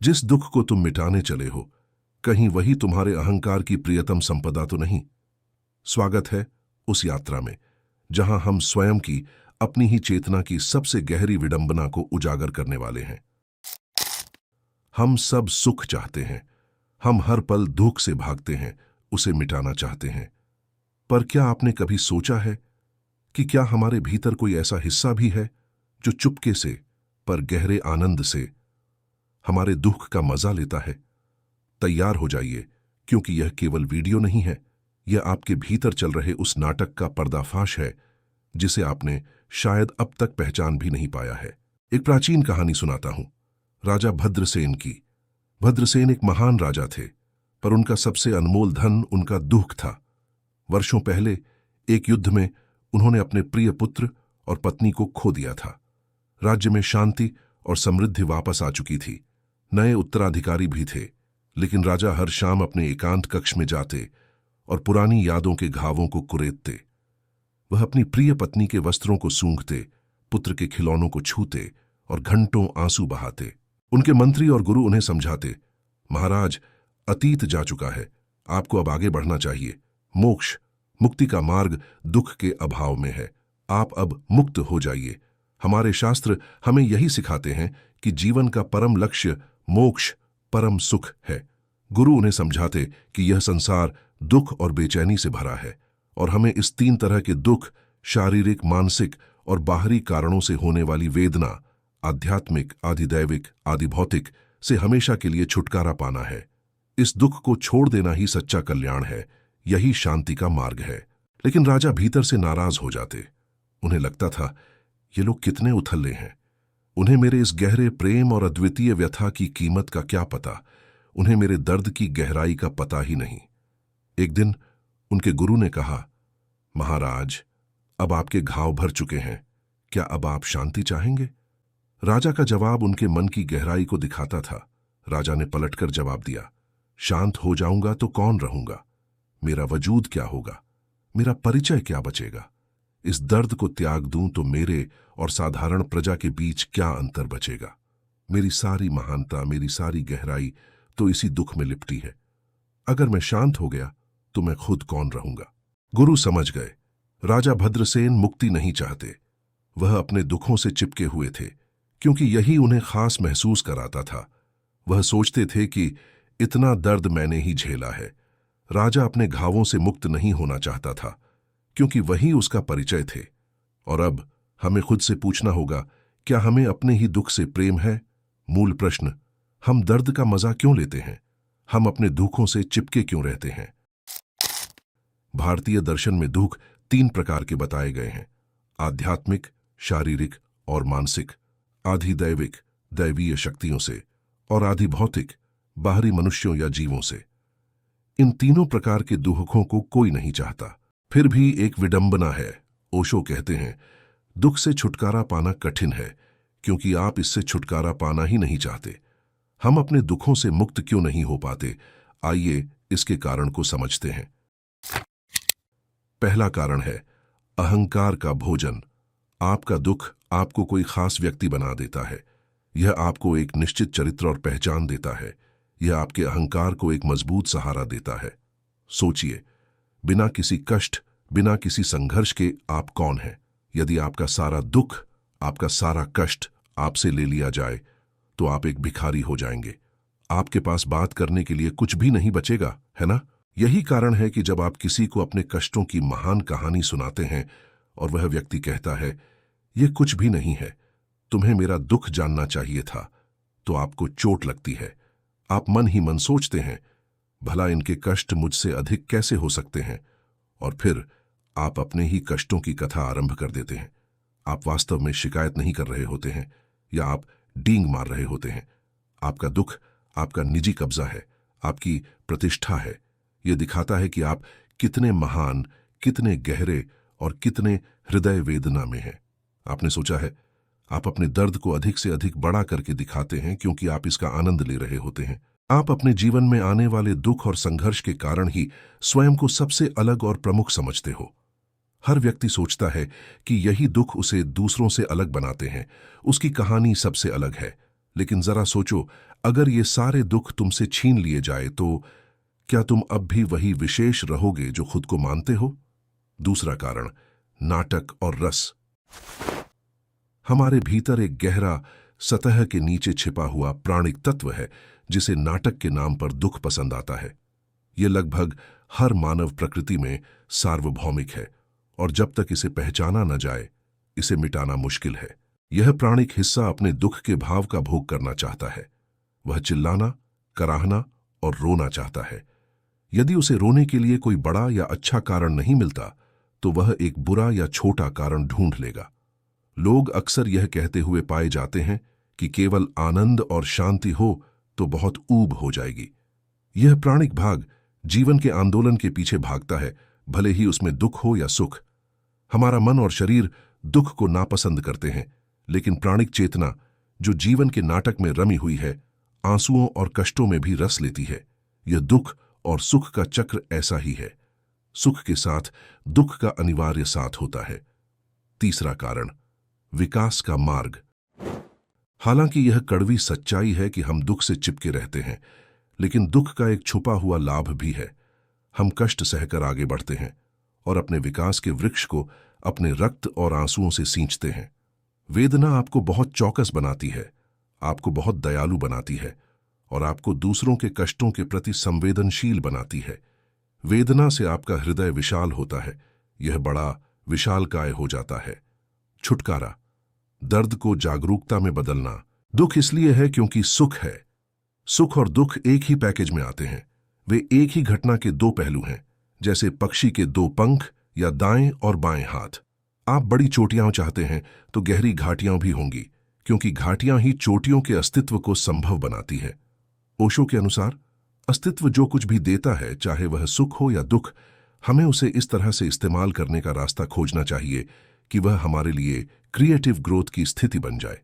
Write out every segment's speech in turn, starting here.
जिस दुख को तुम मिटाने चले हो, कहीं वही तुम्हारे अहंकार की प्रियतम संपदा तो नहीं? स्वागत है उस यात्रा में जहां हम स्वयं की, अपनी ही चेतना की सबसे गहरी विडंबना को उजागर करने वाले हैं। हम सब सुख चाहते हैं, हम हर पल दुख से भागते हैं, उसे मिटाना चाहते हैं। पर क्या आपने कभी सोचा है कि क्या हमारे भीतर कोई ऐसा हिस्सा भी है जो चुपके से पर गहरे आनंद से हमारे दुख का मजा लेता है? तैयार हो जाइए, क्योंकि यह केवल वीडियो नहीं है, यह आपके भीतर चल रहे उस नाटक का पर्दाफाश है जिसे आपने शायद अब तक पहचान भी नहीं पाया है। एक प्राचीन कहानी सुनाता हूं, राजा भद्रसेन की। भद्रसेन एक महान राजा थे, पर उनका सबसे अनमोल धन उनका दुख था। वर्षों पहले एक युद्ध में उन्होंने अपने प्रिय पुत्र और पत्नी को खो दिया था। राज्य में शांति और समृद्धि वापस आ चुकी थी। नए उत्तराधिकारी भी थे, लेकिन राजा हर शाम अपने एकांत कक्ष में जाते और पुरानी यादों के घावों को कुरेदते। वह अपनी प्रिय पत्नी के वस्त्रों को सूंघते, पुत्र के खिलौनों को छूते और घंटों आंसू बहाते। उनके मंत्री और गुरु उन्हें समझाते, महाराज, अतीत जा चुका है, आपको अब आगे बढ़ना चाहिए। मोक्ष, मुक्ति का मार्ग दुख के अभाव में है, आप अब मुक्त हो जाइए। हमारे शास्त्र हमें यही सिखाते हैं कि जीवन का परम लक्ष्य मोक्ष, परम सुख है। गुरु उन्हें समझाते कि यह संसार दुख और बेचैनी से भरा है और हमें इस तीन तरह के दुख, शारीरिक, मानसिक और बाहरी कारणों से होने वाली वेदना, आध्यात्मिक, आधिदैविक, आधिभौतिक से हमेशा के लिए छुटकारा पाना है। इस दुख को छोड़ देना ही सच्चा कल्याण है, यही शांति का मार्ग है। लेकिन राजा भीतर से नाराज हो जाते। उन्हें लगता था, ये लोग कितने उथल्ले हैं, उन्हें मेरे इस गहरे प्रेम और अद्वितीय व्यथा की कीमत का क्या पता, उन्हें मेरे दर्द की गहराई का पता ही नहीं। एक दिन उनके गुरु ने कहा, महाराज, अब आपके घाव भर चुके हैं, क्या अब आप शांति चाहेंगे? राजा का जवाब उनके मन की गहराई को दिखाता था। राजा ने पलटकर जवाब दिया, शांत हो जाऊंगा तो कौन रहूंगा? मेरा वजूद क्या होगा? मेरा परिचय क्या बचेगा? इस दर्द को त्याग दूं तो मेरे और साधारण प्रजा के बीच क्या अंतर बचेगा? मेरी सारी महानता, मेरी सारी गहराई तो इसी दुख में लिपटी है। अगर मैं शांत हो गया तो मैं खुद कौन रहूंगा? गुरु समझ गए, राजा भद्रसेन मुक्ति नहीं चाहते। वह अपने दुखों से चिपके हुए थे, क्योंकि यही उन्हें खास महसूस कराता था। वह सोचते थे कि इतना दर्द मैंने ही झेला है। राजा अपने घावों से मुक्त नहीं होना चाहता था, क्योंकि वही उसका परिचय थे। और अब हमें खुद से पूछना होगा, क्या हमें अपने ही दुख से प्रेम है? मूल प्रश्न, हम दर्द का मजा क्यों लेते हैं? हम अपने दुखों से चिपके क्यों रहते हैं? भारतीय दर्शन में दुख 3 प्रकार के बताए गए हैं, आध्यात्मिक, शारीरिक और मानसिक। आधिदैविक, दैवीय शक्तियों से, और आधिभौतिक, बाहरी मनुष्यों या जीवों से। इन तीनों प्रकार के दुखों को कोई नहीं चाहता। फिर भी एक विडंबना है। ओशो कहते हैं, दुख से छुटकारा पाना कठिन है, क्योंकि आप इससे छुटकारा पाना ही नहीं चाहते। हम अपने दुखों से मुक्त क्यों नहीं हो पाते? आइए इसके कारण को समझते हैं। पहला कारण है अहंकार का भोजन। आपका दुख आपको कोई खास व्यक्ति बना देता है। यह आपको एक निश्चित चरित्र और पहचान देता है। यह आपके अहंकार को एक मजबूत सहारा देता है। सोचिए, बिना किसी कष्ट, बिना किसी संघर्ष के आप कौन हैं? यदि आपका सारा दुख, आपका सारा कष्ट आपसे ले लिया जाए तो आप एक भिखारी हो जाएंगे। आपके पास बात करने के लिए कुछ भी नहीं बचेगा, है ना? यही कारण है कि जब आप किसी को अपने कष्टों की महान कहानी सुनाते हैं और वह व्यक्ति कहता है, यह कुछ भी नहीं है, तुम्हें मेरा दुख जानना चाहिए था, तो आपको चोट लगती है। आप मन ही मन सोचते हैं, भला इनके कष्ट मुझसे अधिक कैसे हो सकते हैं? और फिर आप अपने ही कष्टों की कथा आरंभ कर देते हैं। आप वास्तव में शिकायत नहीं कर रहे होते हैं, या आप डींग मार रहे होते हैं। आपका दुख आपका निजी कब्जा है, आपकी प्रतिष्ठा है। यह दिखाता है कि आप कितने महान, कितने गहरे और कितने हृदय वेदना में हैं। आपने सोचा है, आप अपने दर्द को अधिक से अधिक बड़ा करके दिखाते हैं, क्योंकि आप इसका आनंद ले रहे होते हैं। आप अपने जीवन में आने वाले दुख और संघर्ष के कारण ही स्वयं को सबसे अलग और प्रमुख समझते हो। हर व्यक्ति सोचता है कि यही दुख उसे दूसरों से अलग बनाते हैं, उसकी कहानी सबसे अलग है। लेकिन जरा सोचो, अगर ये सारे दुख तुमसे छीन लिए जाए तो क्या तुम अब भी वही विशेष रहोगे जो खुद को मानते हो? दूसरा कारण, नाटक और रस। हमारे भीतर एक गहरा, सतह के नीचे छिपा हुआ प्राणिक तत्व है जिसे नाटक के नाम पर दुख पसंद आता है। यह लगभग हर मानव प्रकृति में सार्वभौमिक है और जब तक इसे पहचाना न जाए, इसे मिटाना मुश्किल है। यह प्राणिक हिस्सा अपने दुख के भाव का भोग करना चाहता है। वह चिल्लाना, कराहना और रोना चाहता है। यदि उसे रोने के लिए कोई बड़ा या अच्छा कारण नहीं मिलता, तो वह एक बुरा या छोटा कारण ढूंढ लेगा। लोग अक्सर यह कहते हुए पाए जाते हैं कि केवल आनंद और शांति हो तो बहुत ऊब हो जाएगी। यह प्राणिक भाग जीवन के आंदोलन के पीछे भागता है, भले ही उसमें दुख हो या सुख। हमारा मन और शरीर दुख को नापसंद करते हैं, लेकिन प्राणिक चेतना, जो जीवन के नाटक में रमी हुई है, आंसुओं और कष्टों में भी रस लेती है। यह दुख और सुख का चक्र ऐसा ही है। सुख के साथ दुख का अनिवार्य साथ होता है। तीसरा कारण, विकास का मार्ग। हालांकि यह कड़वी सच्चाई है कि हम दुख से चिपके रहते हैं, लेकिन दुख का एक छुपा हुआ लाभ भी है। हम कष्ट सहकर आगे बढ़ते हैं और अपने विकास के वृक्ष को अपने रक्त और आंसुओं से सींचते हैं। वेदना आपको बहुत चौकस बनाती है, आपको बहुत दयालु बनाती है और आपको दूसरों के कष्टों के प्रति संवेदनशील बनाती है। वेदना से आपका हृदय विशाल होता है, यह बड़ा विशालकाय हो जाता है। छुटकारा, दर्द को जागरूकता में बदलना। दुख इसलिए है क्योंकि सुख है। सुख और दुख एक ही पैकेज में आते हैं। वे एक ही घटना के दो पहलू हैं, जैसे पक्षी के दो पंख या दाएं और बाएं हाथ। आप बड़ी चोटियां चाहते हैं तो गहरी घाटियां भी होंगी, क्योंकि घाटियां ही चोटियों के अस्तित्व को संभव बनाती है। ओशो के अनुसार अस्तित्व जो कुछ भी देता है, चाहे वह सुख हो या दुख, हमें उसे इस तरह से इस्तेमाल करने का रास्ता खोजना चाहिए कि वह हमारे लिए क्रिएटिव ग्रोथ की स्थिति बन जाए।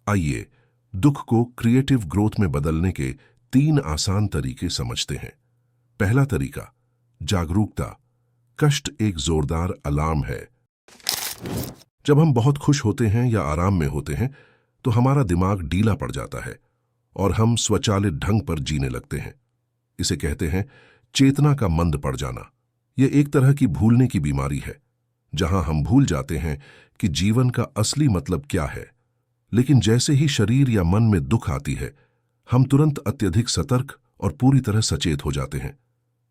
आइए दुख को क्रिएटिव ग्रोथ में बदलने के 3 आसान तरीके समझते हैं। पहला तरीका, जागरूकता। कष्ट एक जोरदार अलार्म है। जब हम बहुत खुश होते हैं या आराम में होते हैं, तो हमारा दिमाग ढीला पड़ जाता है और हम स्वचालित ढंग पर जीने लगते हैं। इसे कहते हैं चेतना का मंद पड़ जाना। यह एक तरह की भूलने की बीमारी है, जहां हम भूल जाते हैं कि जीवन का असली मतलब क्या है। लेकिन जैसे ही शरीर या मन में दुख आती है, हम तुरंत अत्यधिक सतर्क और पूरी तरह सचेत हो जाते हैं।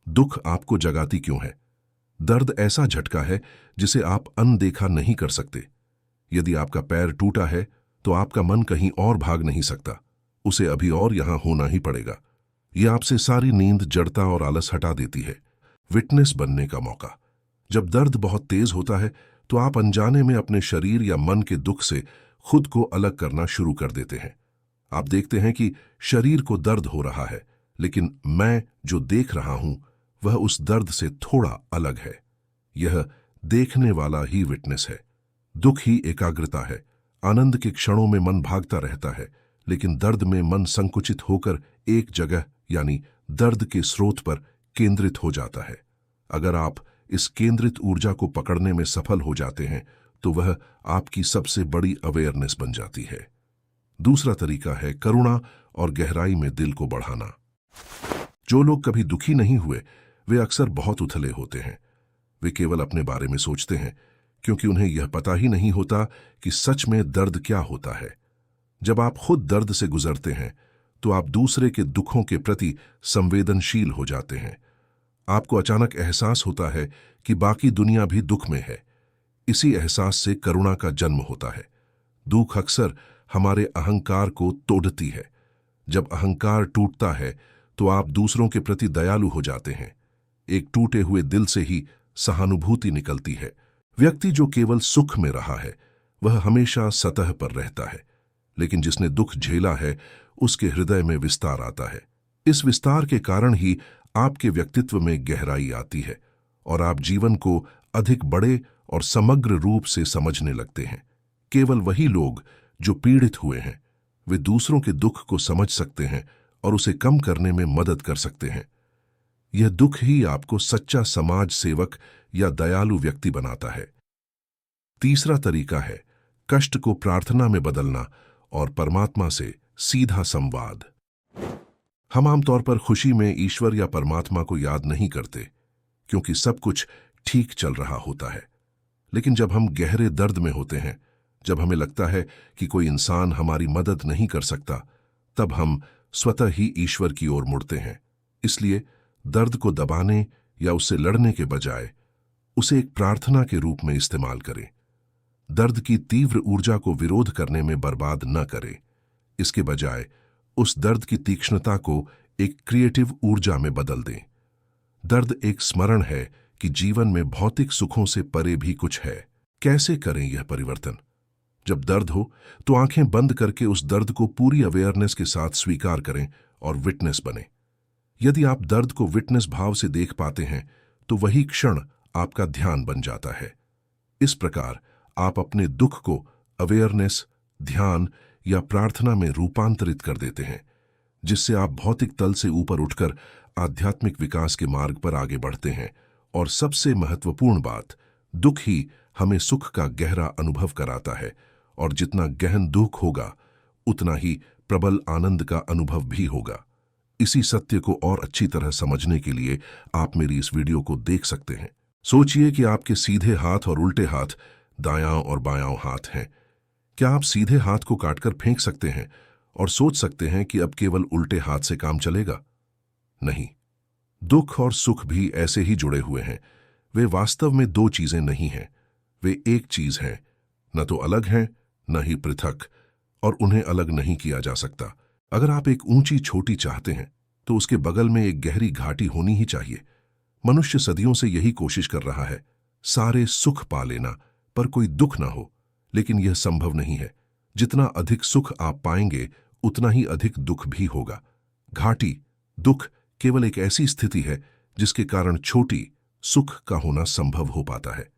दुख आपको जगाती क्यों है? दर्द ऐसा झटका है जिसे आप अनदेखा नहीं कर सकते। यदि आपका पैर टूटा है, तो आपका मन कहीं और भाग नहीं सकता, उसे अभी और यहां होना ही पड़ेगा। यह आपसे सारी नींद, जड़ता और आलस हटा देती है। विटनेस बनने का मौका। जब दर्द बहुत तेज होता है, तो आप अनजाने में अपने शरीर या मन के दुख से खुद को अलग करना शुरू कर देते हैं। आप देखते हैं कि शरीर को दर्द हो रहा है, लेकिन मैं जो देख रहा हूं वह उस दर्द से थोड़ा अलग है। यह देखने वाला ही विटनेस है। दुख ही एकाग्रता है। आनंद के क्षणों में मन भागता रहता है, लेकिन दर्द में मन संकुचित होकर एक जगह यानी दर्द के स्रोत पर केंद्रित हो जाता है। अगर आप इस केंद्रित ऊर्जा को पकड़ने में सफल हो जाते हैं, तो वह आपकी सबसे बड़ी अवेयरनेस बन जाती है। दूसरा तरीका है करुणा और गहराई में दिल को बढ़ाना। जो लोग कभी दुखी नहीं हुए, वे अक्सर बहुत उथले होते हैं। वे केवल अपने बारे में सोचते हैं, क्योंकि उन्हें यह पता ही नहीं होता कि सच में दर्द क्या होता है। जब आप खुद दर्द से गुजरते हैं, तो आप दूसरे के दुखों के प्रति संवेदनशील हो जाते हैं। आपको अचानक एहसास होता है कि बाकी दुनिया भी दुख में है। इसी एहसास से करुणा का जन्म होता है। दुख अक्सर हमारे अहंकार को तोड़ती है। जब अहंकार टूटता है, तो आप दूसरों के प्रति दयालु हो जाते हैं। एक टूटे हुए दिल से ही सहानुभूति निकलती है। व्यक्ति जो केवल सुख में रहा है, वह हमेशा सतह पर रहता है, लेकिन जिसने दुख झेला है, उसके हृदय में विस्तार आता है। इस विस्तार के कारण ही आपके व्यक्तित्व में गहराई आती है और आप जीवन को अधिक बड़े और समग्र रूप से समझने लगते हैं। केवल वही लोग जो पीड़ित हुए हैं, वे दूसरों के दुख को समझ सकते हैं और उसे कम करने में मदद कर सकते हैं। यह दुख ही आपको सच्चा समाज सेवक या दयालु व्यक्ति बनाता है। तीसरा तरीका है कष्ट को प्रार्थना में बदलना और परमात्मा से सीधा संवाद। हम आमतौर पर खुशी में ईश्वर या परमात्मा को याद नहीं करते, क्योंकि सब कुछ ठीक चल रहा होता है। लेकिन जब हम गहरे दर्द में होते हैं, जब हमें लगता है कि कोई इंसान हमारी मदद नहीं कर सकता, तब हम स्वतः ही ईश्वर की ओर मुड़ते हैं। इसलिए दर्द को दबाने या उससे लड़ने के बजाय उसे एक प्रार्थना के रूप में इस्तेमाल करें। दर्द की तीव्र ऊर्जा को विरोध करने में बर्बाद न करें। इसके बजाय उस दर्द की तीक्ष्णता को एक क्रिएटिव ऊर्जा में बदल दें। दर्द एक स्मरण है कि जीवन में भौतिक सुखों से परे भी कुछ है। कैसे करें यह परिवर्तन? जब दर्द हो तो आंखें बंद करके उस दर्द को पूरी अवेयरनेस के साथ स्वीकार करें और विटनेस बने। यदि आप दर्द को विटनेस भाव से देख पाते हैं तो वही क्षण आपका ध्यान बन जाता है। इस प्रकार आप अपने दुख को अवेयरनेस, ध्यान या प्रार्थना में रूपांतरित कर देते हैं, जिससे आप भौतिक तल से ऊपर उठकर आध्यात्मिक विकास के मार्ग पर आगे बढ़ते हैं। और सबसे महत्वपूर्ण बात, दुख ही हमें सुख का गहरा अनुभव कराता है, और जितना गहन दुख होगा उतना ही प्रबल आनंद का अनुभव भी होगा। इसी सत्य को और अच्छी तरह समझने के लिए आप मेरी इस वीडियो को देख सकते हैं। सोचिए कि आपके सीधे हाथ और उल्टे हाथ, दायां और बायां हाथ हैं। क्या आप सीधे हाथ को काटकर फेंक सकते हैं और सोच सकते हैं कि अब केवल उल्टे हाथ से काम चलेगा? नहीं। दुख और सुख भी ऐसे ही जुड़े हुए हैं। वे वास्तव में दो चीजें नहीं हैं, वे एक चीज हैं। न तो अलग हैं, न ही पृथक, और उन्हें अलग नहीं किया जा सकता। अगर आप एक ऊंची चोटी चाहते हैं तो उसके बगल में एक गहरी घाटी होनी ही चाहिए। मनुष्य सदियों से यही कोशिश कर रहा है, सारे सुख पा लेना पर कोई दुख ना हो। लेकिन यह संभव नहीं है। जितना अधिक सुख आप पाएंगे उतना ही अधिक दुख भी होगा। घाटी, दुख केवल एक ऐसी स्थिति है जिसके कारण छोटी सुख का होना संभव हो पाता है।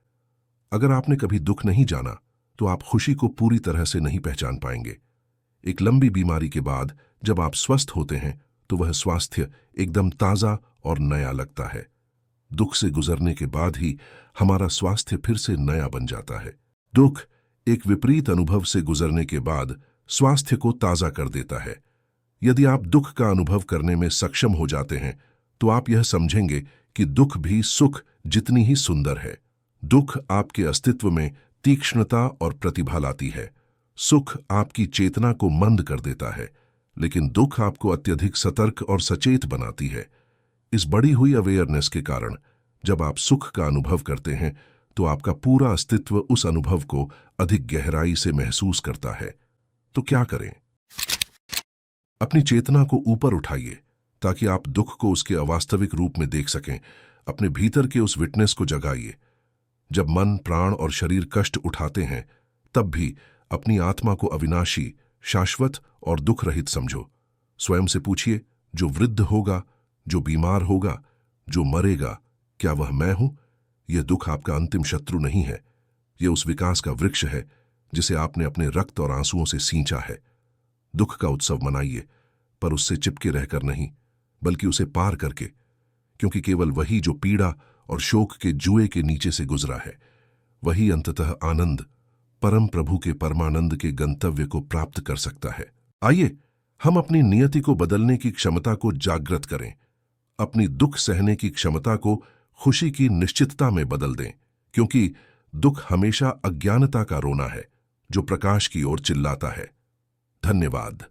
अगर आपने कभी दुख नहीं जाना तो आप खुशी को पूरी तरह से नहीं पहचान पाएंगे। एक लंबी बीमारी के बाद जब आप स्वस्थ होते हैं तो वह स्वास्थ्य एकदम ताजा और नया लगता है। दुख से गुजरने के बाद ही हमारा स्वास्थ्य फिर से नया बन जाता है। दुख एक विपरीत अनुभव से गुजरने के बाद स्वास्थ्य को ताजा कर देता है। यदि आप दुख का अनुभव करने में सक्षम हो जाते हैं तो आप यह समझेंगे कि दुख भी सुख जितनी ही सुंदर है। दुख आपके अस्तित्व में तीक्ष्णता और प्रतिभा लाती है। सुख आपकी चेतना को मंद कर देता है, लेकिन दुख आपको अत्यधिक सतर्क और सचेत बनाती है। इस बढ़ी हुई अवेयरनेस के कारण जब आप सुख का अनुभव करते हैं तो आपका पूरा अस्तित्व उस अनुभव को अधिक गहराई से महसूस करता है। तो क्या करें? अपनी चेतना को ऊपर उठाइए ताकि आप दुख को उसके अवास्तविक रूप में देख सकें। अपने भीतर के उस विटनेस को जगाइए। जब मन, प्राण और शरीर कष्ट उठाते हैं तब भी अपनी आत्मा को अविनाशी, शाश्वत और दुख रहित समझो। स्वयं से पूछिए, जो वृद्ध होगा, जो बीमार होगा, जो मरेगा, क्या वह मैं हूं? यह दुख आपका अंतिम शत्रु नहीं है। यह उस विकास का वृक्ष है जिसे आपने अपने रक्त और आंसुओं से सींचा है। दुख का उत्सव मनाइए, पर उससे चिपके रहकर नहीं, बल्कि उसे पार करके, क्योंकि केवल वही जो पीड़ा और शोक के जुए के नीचे से गुजरा है, वही अंततः आनंद, परम प्रभु के परमानंद के गंतव्य को प्राप्त कर सकता है। आइए हम अपनी नियति को बदलने की क्षमता को जागृत करें। अपनी दुख सहने की क्षमता को खुशी की निश्चितता में बदल दें, क्योंकि दुख हमेशा अज्ञानता का रोना है जो प्रकाश की ओर चिल्लाता है। धन्यवाद।